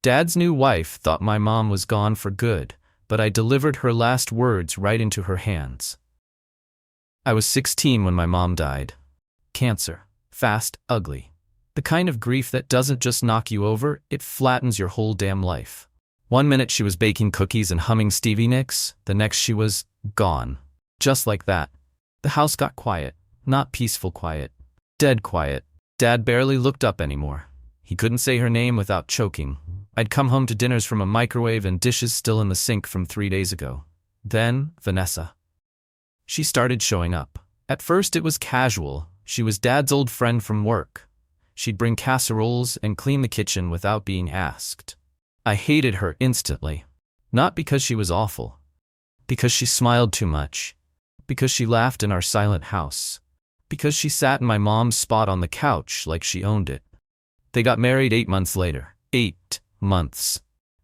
Dad's new wife thought my mom was gone for good, but I delivered her last words right into her hands. I was 16 when my mom died. Cancer. Fast, ugly. The kind of grief that doesn't just knock you over, it flattens your whole damn life. One minute she was baking cookies and humming Stevie Nicks, the next she was gone. Just like that. The house got quiet. Not peaceful quiet. Dead quiet. Dad barely looked up anymore. He couldn't say her name without choking. I'd come home to dinners from a microwave and dishes still in the sink from 3 days ago. Then, Vanessa. She started showing up. At first it was casual. She was Dad's old friend from work. She'd bring casseroles and clean the kitchen without being asked. I hated her instantly. Not because she was awful. Because she smiled too much. Because she laughed in our silent house. Because she sat in my mom's spot on the couch like she owned it. They got married 8 months later. 8 months.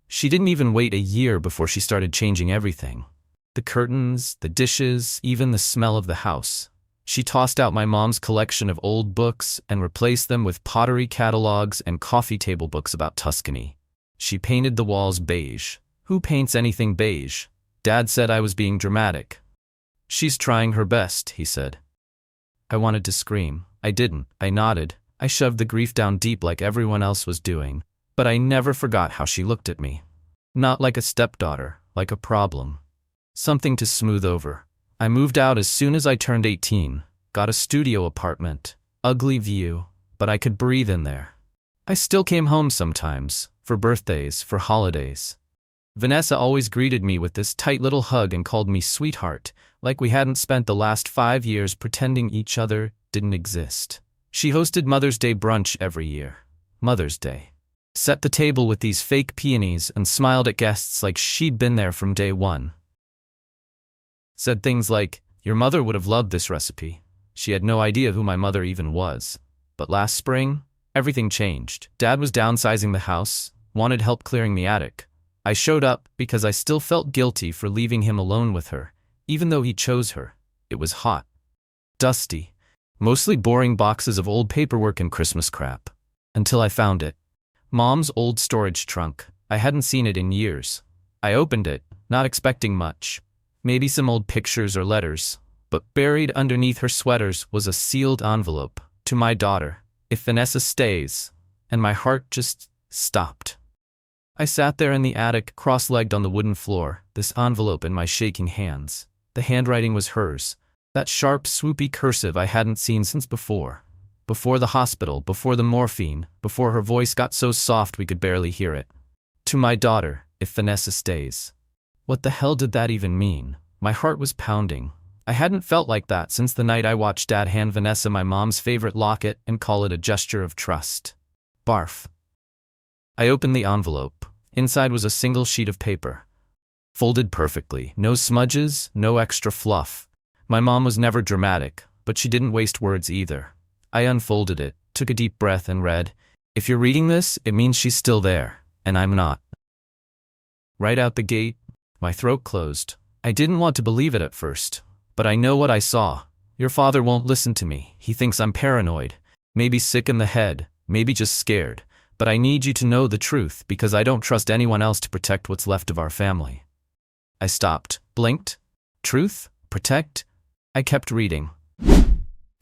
She didn't even wait a year before she started changing everything. The curtains, the dishes, even the smell of the house. She tossed out my mom's collection of old books and replaced them with pottery catalogs and coffee table books about Tuscany. She painted the walls beige. Who paints anything beige? Dad said I was being dramatic. She's trying her best, he said. I wanted to scream. I didn't. I nodded. I shoved the grief down deep like everyone else was doing. But I never forgot how she looked at me. Not like a stepdaughter, like a problem. Something to smooth over. I moved out as soon as I turned 18, got a studio apartment, ugly view, but I could breathe in there. I still came home sometimes, for birthdays, for holidays. Vanessa always greeted me with this tight little hug and called me sweetheart, like we hadn't spent the last 5 years pretending each other didn't exist. She hosted Mother's Day brunch every year. Mother's Day. Set the table with these fake peonies and smiled at guests like she'd been there from day one. Said things like, your mother would have loved this recipe. She had no idea who my mother even was. But last spring, everything changed. Dad was downsizing the house, wanted help clearing the attic. I showed up because I still felt guilty for leaving him alone with her, even though he chose her. It was hot. Dusty. Mostly boring boxes of old paperwork and Christmas crap. Until I found it. Mom's old storage trunk. I hadn't seen it in years. I opened it, not expecting much. Maybe some old pictures or letters, but buried underneath her sweaters was a sealed envelope. To my daughter, if Vanessa stays, and my heart just stopped. I sat there in the attic, cross-legged on the wooden floor, this envelope in my shaking hands. The handwriting was hers, that sharp, swoopy cursive I hadn't seen since before. Before the hospital, before the morphine, before her voice got so soft we could barely hear it. To my daughter, if Vanessa stays. What the hell did that even mean? My heart was pounding. I hadn't felt like that since the night I watched Dad hand Vanessa my mom's favorite locket and call it a gesture of trust. Barf. I opened the envelope. Inside was a single sheet of paper. Folded perfectly. No smudges, no extra fluff. My mom was never dramatic, but she didn't waste words either. I unfolded it, took a deep breath and read, if you're reading this, it means she's still there, and I'm not. Right out the gate, my throat closed. I didn't want to believe it at first, but I know what I saw. Your father won't listen to me. He thinks I'm paranoid, maybe sick in the head, maybe just scared. But I need you to know the truth because I don't trust anyone else to protect what's left of our family. I stopped, blinked. Truth? Protect? I kept reading.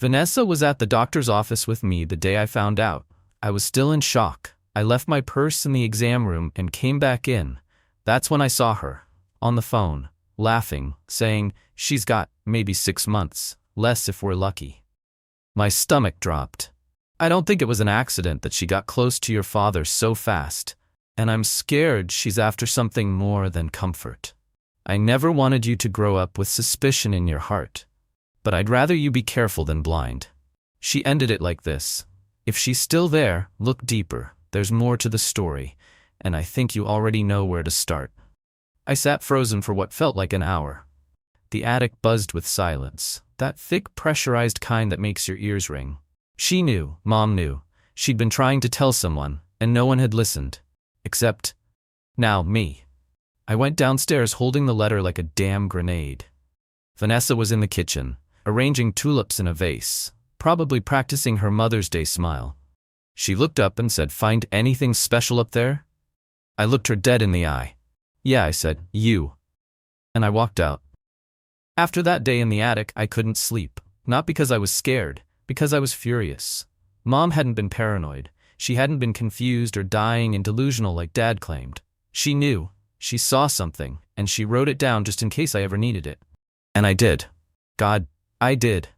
Vanessa was at the doctor's office with me the day I found out. I was still in shock. I left my purse in the exam room and came back in. That's when I saw her. On the phone, laughing, saying, she's got maybe 6 months, less if we're lucky. My stomach dropped. I don't think it was an accident that she got close to your father so fast, and I'm scared she's after something more than comfort. I never wanted you to grow up with suspicion in your heart, but I'd rather you be careful than blind. She ended it like this. If she's still there, look deeper. There's more to the story, and I think you already know where to start. I sat frozen for what felt like an hour. The attic buzzed with silence, that thick, pressurized kind that makes your ears ring. She knew, Mom knew. She'd been trying to tell someone, and no one had listened. Except, now, me. I went downstairs holding the letter like a damn grenade. Vanessa was in the kitchen, arranging tulips in a vase, probably practicing her Mother's Day smile. She looked up and said, find anything special up there? I looked her dead in the eye. Yeah, I said, you. And I walked out. After that day in the attic, I couldn't sleep. Not because I was scared, because I was furious. Mom hadn't been paranoid. She hadn't been confused or dying and delusional like Dad claimed. She knew. She saw something, and she wrote it down just in case I ever needed it. And I did. God, I did.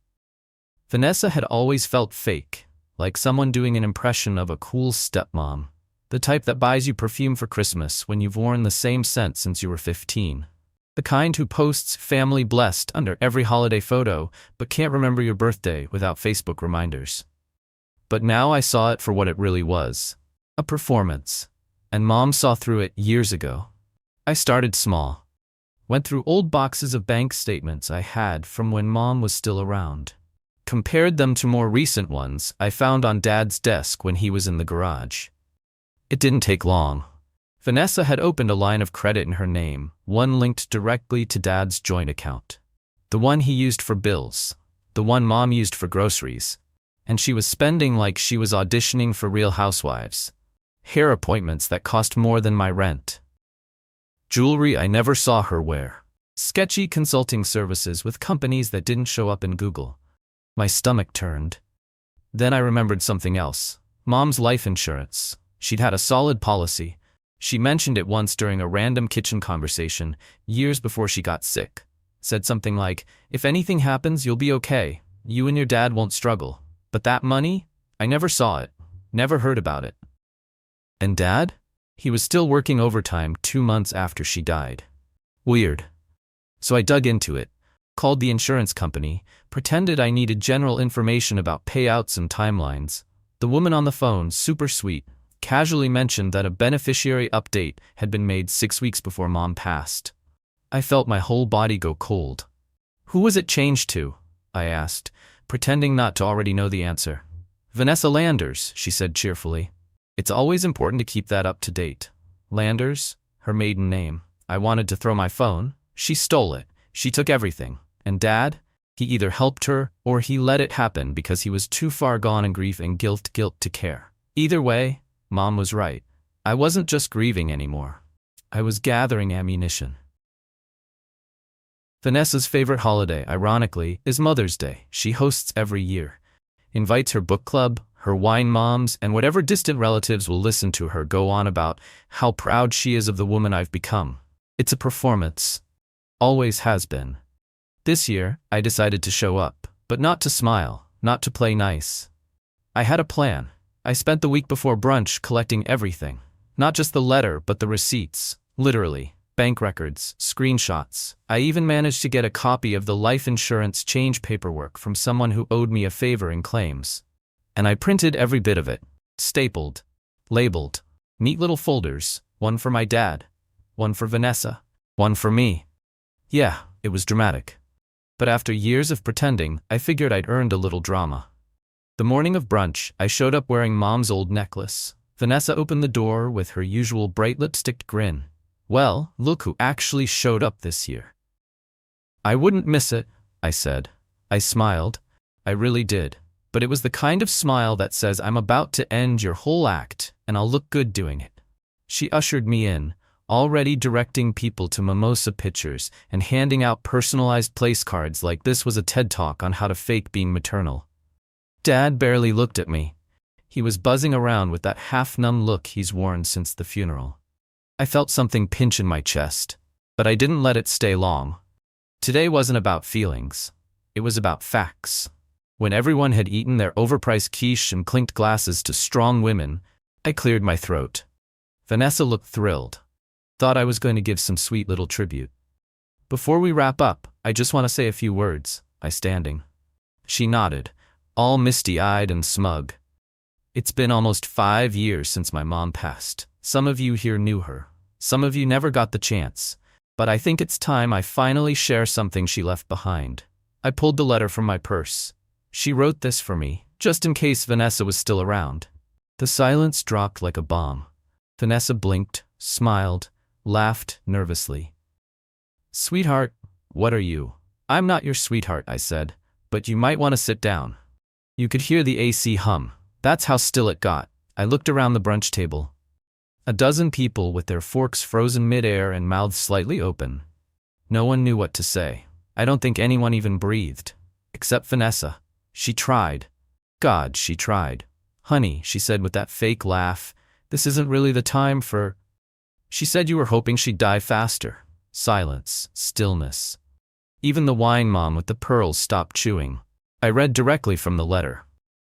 Vanessa had always felt fake, like someone doing an impression of a cool stepmom. The type that buys you perfume for Christmas when you've worn the same scent since you were 15. The kind who posts family blessed under every holiday photo, but can't remember your birthday without Facebook reminders. But now I saw it for what it really was. A performance. And Mom saw through it years ago. I started small. Went through old boxes of bank statements I had from when Mom was still around. Compared them to more recent ones I found on Dad's desk when he was in the garage. It didn't take long. Vanessa had opened a line of credit in her name, one linked directly to Dad's joint account. The one he used for bills. The one Mom used for groceries. And she was spending like she was auditioning for Real Housewives. Hair appointments that cost more than my rent. Jewelry I never saw her wear. Sketchy consulting services with companies that didn't show up in Google. My stomach turned. Then I remembered something else. Mom's life insurance. She'd had a solid policy. She mentioned it once during a random kitchen conversation, years before she got sick. Said something like, if anything happens, you'll be okay. You and your dad won't struggle. But that money? I never saw it. Never heard about it. And Dad? He was still working overtime 2 months after she died. Weird. So I dug into it, called the insurance company, pretended I needed general information about payouts and timelines. The woman on the phone, super sweet, casually mentioned that a beneficiary update had been made 6 weeks before Mom passed. I felt my whole body go cold. Who was it changed to? I asked, pretending not to already know the answer. Vanessa Landers, she said cheerfully. It's always important to keep that up to date. Landers, her maiden name. I wanted to throw my phone. She stole it. She took everything. And Dad? He either helped her or he let it happen because he was too far gone in grief and guilt to care. Either way, Mom was right. I wasn't just grieving anymore. I was gathering ammunition. Vanessa's favorite holiday, ironically, is Mother's Day. She hosts every year. Invites her book club, her wine moms, and whatever distant relatives will listen to her go on about how proud she is of the woman I've become. It's a performance. Always has been. This year, I decided to show up, but not to smile, not to play nice. I had a plan. I spent the week before brunch collecting everything. Not just the letter, but the receipts. Literally. Bank records, screenshots. I even managed to get a copy of the life insurance change paperwork from someone who owed me a favor in claims. And I printed every bit of it. Stapled. Labeled. Neat little folders. One for my dad. One for Vanessa. One for me. Yeah, it was dramatic. But after years of pretending, I figured I'd earned a little drama. The morning of brunch, I showed up wearing Mom's old necklace. Vanessa opened the door with her usual bright lipstick grin. Well, look who actually showed up this year. I wouldn't miss it, I said. I smiled. I really did. But it was the kind of smile that says I'm about to end your whole act, and I'll look good doing it. She ushered me in, already directing people to mimosa pictures and handing out personalized place cards like this was a TED Talk on how to fake being maternal. Dad barely looked at me. He was buzzing around with that half-numb look he's worn since the funeral. I felt something pinch in my chest, but I didn't let it stay long. Today wasn't about feelings. It was about facts. When everyone had eaten their overpriced quiche and clinked glasses to strong women, I cleared my throat. Vanessa looked thrilled. Thought I was going to give some sweet little tribute. Before we wrap up, I just want to say a few words, I standing. She nodded, all misty-eyed and smug. It's been almost 5 years since my mom passed. Some of you here knew her. Some of you never got the chance. But I think it's time I finally share something she left behind. I pulled the letter from my purse. She wrote this for me, just in case Vanessa was still around. The silence dropped like a bomb. Vanessa blinked, smiled, laughed nervously. Sweetheart, what are you? I'm not your sweetheart, I said, but you might want to sit down. You could hear the AC hum. That's how still it got. I looked around the brunch table. A dozen people with their forks frozen mid-air and mouths slightly open. No one knew what to say. I don't think anyone even breathed. Except Vanessa. She tried. God, she tried. Honey, she said with that fake laugh, this isn't really the time for… She said you were hoping she'd die faster. Silence. Stillness. Even the wine mom with the pearls stopped chewing. I read directly from the letter.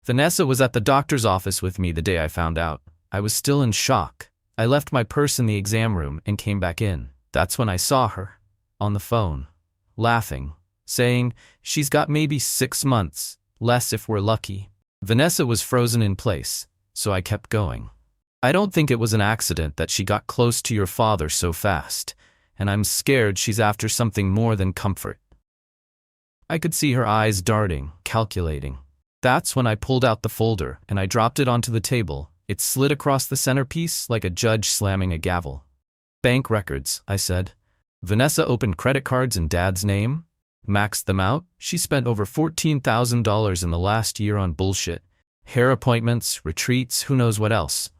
Vanessa was at the doctor's office with me the day I found out. I was still in shock. I left my purse in the exam room and came back in. That's when I saw her. On the phone. Laughing. Saying, she's got maybe 6 months. Less if we're lucky. Vanessa was frozen in place, so I kept going. I don't think it was an accident that she got close to your father so fast, and I'm scared she's after something more than comfort. I could see her eyes darting, calculating. That's when I pulled out the folder and I dropped it onto the table. It slid across the centerpiece like a judge slamming a gavel. Bank records, I said. Vanessa opened credit cards in Dad's name, maxed them out. She spent over $14,000 in the last year on bullshit. Hair appointments, retreats, who knows what else.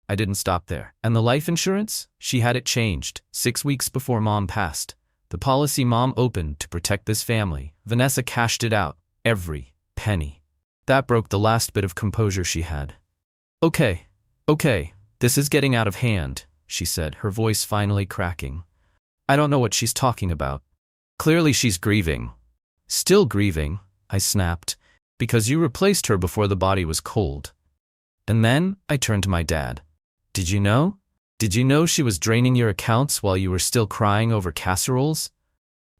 I didn't stop there. And the life insurance? She had it changed 6 weeks before Mom passed. The policy Mom opened to protect this family. Vanessa cashed it out. Every penny. That broke the last bit of composure she had. Okay, this is getting out of hand, she said, her voice finally cracking. I don't know what she's talking about. Clearly she's grieving. Still grieving, I snapped, because you replaced her before the body was cold. And then I turned to my dad. Did you know? Did you know she was draining your accounts while you were still crying over casseroles?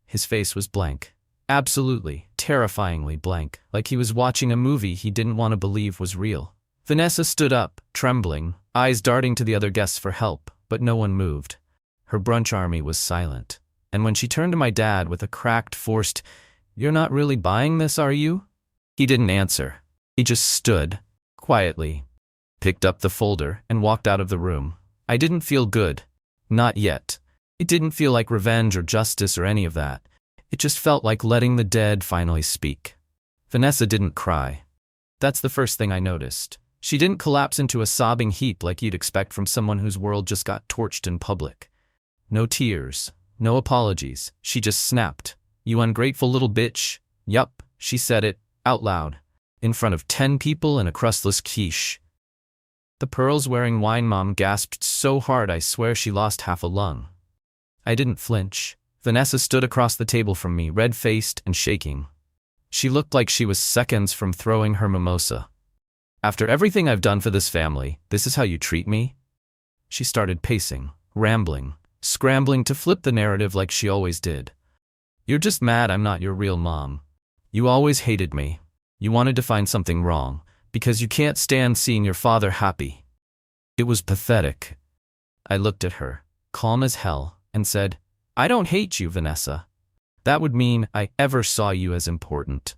His face was blank. Absolutely, terrifyingly blank, like he was watching a movie he didn't want to believe was real. Vanessa stood up, trembling, eyes darting to the other guests for help, but no one moved. Her brunch army was silent. And when she turned to my dad with a cracked, forced, "You're not really buying this, are you?" He didn't answer. He just stood, quietly, picked up the folder, and walked out of the room. I didn't feel good. Not yet. It didn't feel like revenge or justice or any of that. It just felt like letting the dead finally speak. Vanessa didn't cry. That's the first thing I noticed. She didn't collapse into a sobbing heap like you'd expect from someone whose world just got torched in public. No tears. No apologies. She just snapped. "You ungrateful little bitch." Yup, she said it, out loud, in front of 10 people and a crustless quiche. The pearls-wearing wine mom gasped so hard I swear she lost half a lung. I didn't flinch. Vanessa stood across the table from me, red-faced and shaking. She looked like she was seconds from throwing her mimosa. "After everything I've done for this family, this is how you treat me?" She started pacing, rambling, scrambling to flip the narrative like she always did. "You're just mad I'm not your real mom. You always hated me. You wanted to find something wrong, because you can't stand seeing your father happy." It was pathetic. I looked at her, calm as hell, and said, "I don't hate you, Vanessa. That would mean I ever saw you as important."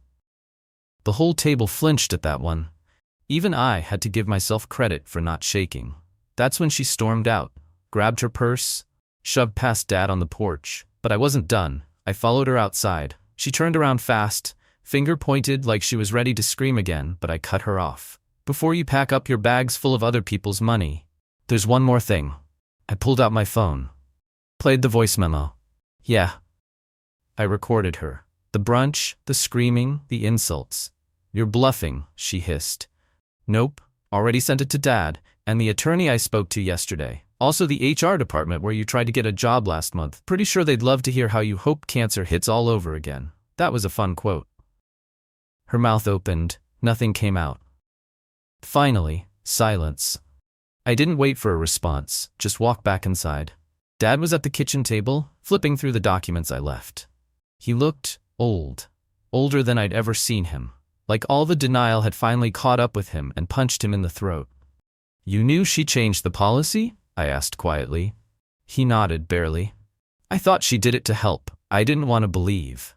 The whole table flinched at that one. Even I had to give myself credit for not shaking. That's when she stormed out, grabbed her purse, shoved past Dad on the porch. But I wasn't done. I followed her outside. She turned around fast, finger pointed like she was ready to scream again, but I cut her off. "Before you pack up your bags full of other people's money, there's one more thing." I pulled out my phone. Played the voice memo. "Yeah." I recorded her. The brunch, the screaming, the insults. "You're bluffing," she hissed. "Nope. Already sent it to Dad, and the attorney I spoke to yesterday. Also the HR department where you tried to get a job last month. Pretty sure they'd love to hear how you hope cancer hits all over again." That was a fun quote. Her mouth opened. Nothing came out. Finally, silence. I didn't wait for a response, just walked back inside. Dad was at the kitchen table, flipping through the documents I left. He looked old. Older than I'd ever seen him. Like all the denial had finally caught up with him and punched him in the throat. "You knew she changed the policy?" I asked quietly. He nodded, barely. "I thought she did it to help. I didn't want to believe."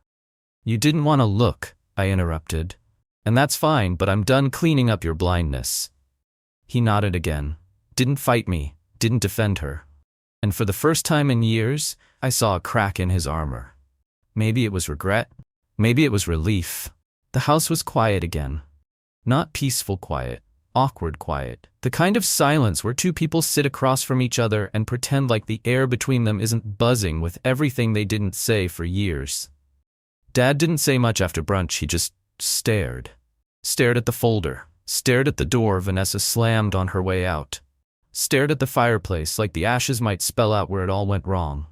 "You didn't want to look," I interrupted. "And that's fine, but I'm done cleaning up your blindness." He nodded again. Didn't fight me, didn't defend her. And for the first time in years, I saw a crack in his armor. Maybe it was regret. Maybe it was relief. The house was quiet again. Not peaceful quiet. awkward quiet. The kind of silence where two people sit across from each other and pretend like the air between them isn't buzzing with everything they didn't say for years. Dad didn't say much after brunch, he just stared. Stared at the folder. Stared at the door Vanessa slammed on her way out. Stared at the fireplace like the ashes might spell out where it all went wrong.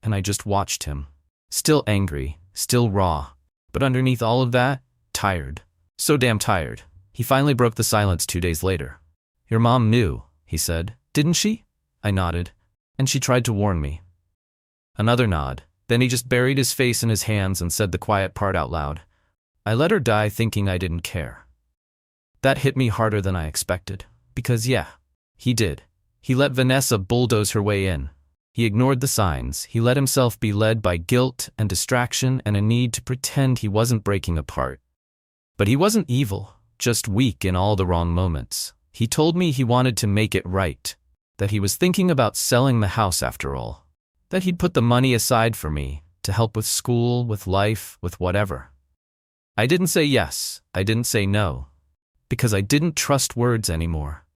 And I just watched him. Still angry, still raw. But underneath all of that, tired. So damn tired. He finally broke the silence 2 days later. "Your mom knew," he said. "Didn't she?" I nodded. "And she tried to warn me." Another nod. Then he just buried his face in his hands and said the quiet part out loud. "I let her die thinking I didn't care." That hit me harder than I expected. Because yeah, he did. He let Vanessa bulldoze her way in. He ignored the signs. He let himself be led by guilt and distraction and a need to pretend he wasn't breaking apart. But he wasn't evil, just weak in all the wrong moments. He told me he wanted to make it right, that he was thinking about selling the house after all, that he'd put the money aside for me, to help with school, with life, with whatever. I didn't say yes, I didn't say no, because I didn't trust words anymore.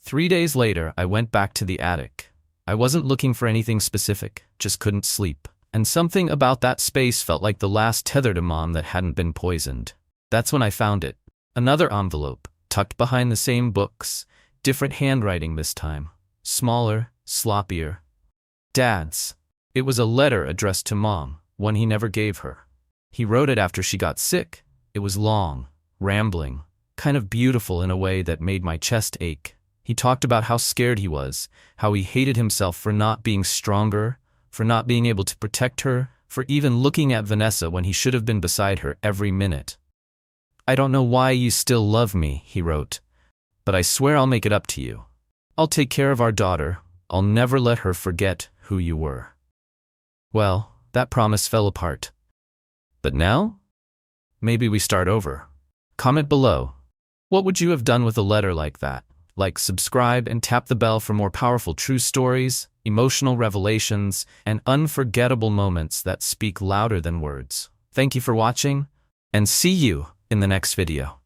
3 days later, I went back to the attic. I wasn't looking for anything specific, just couldn't sleep. And something about that space felt like the last tether to Mom that hadn't been poisoned. That's when I found it. Another envelope, tucked behind the same books, different handwriting this time. Smaller, sloppier. Dad's. It was a letter addressed to Mom, one he never gave her. He wrote it after she got sick. It was long, rambling, kind of beautiful in a way that made my chest ache. He talked about how scared he was, how he hated himself for not being stronger, for not being able to protect her, for even looking at Vanessa when he should have been beside her every minute. "I don't know why you still love me," he wrote, "but I swear I'll make it up to you. I'll take care of our daughter. I'll never let her forget who you were." Well, that promise fell apart. But now? Maybe we start over. Comment below. What would you have done with a letter like that? Like, subscribe, and tap the bell for more powerful true stories, emotional revelations, and unforgettable moments that speak louder than words. Thank you for watching, and see you in the next video.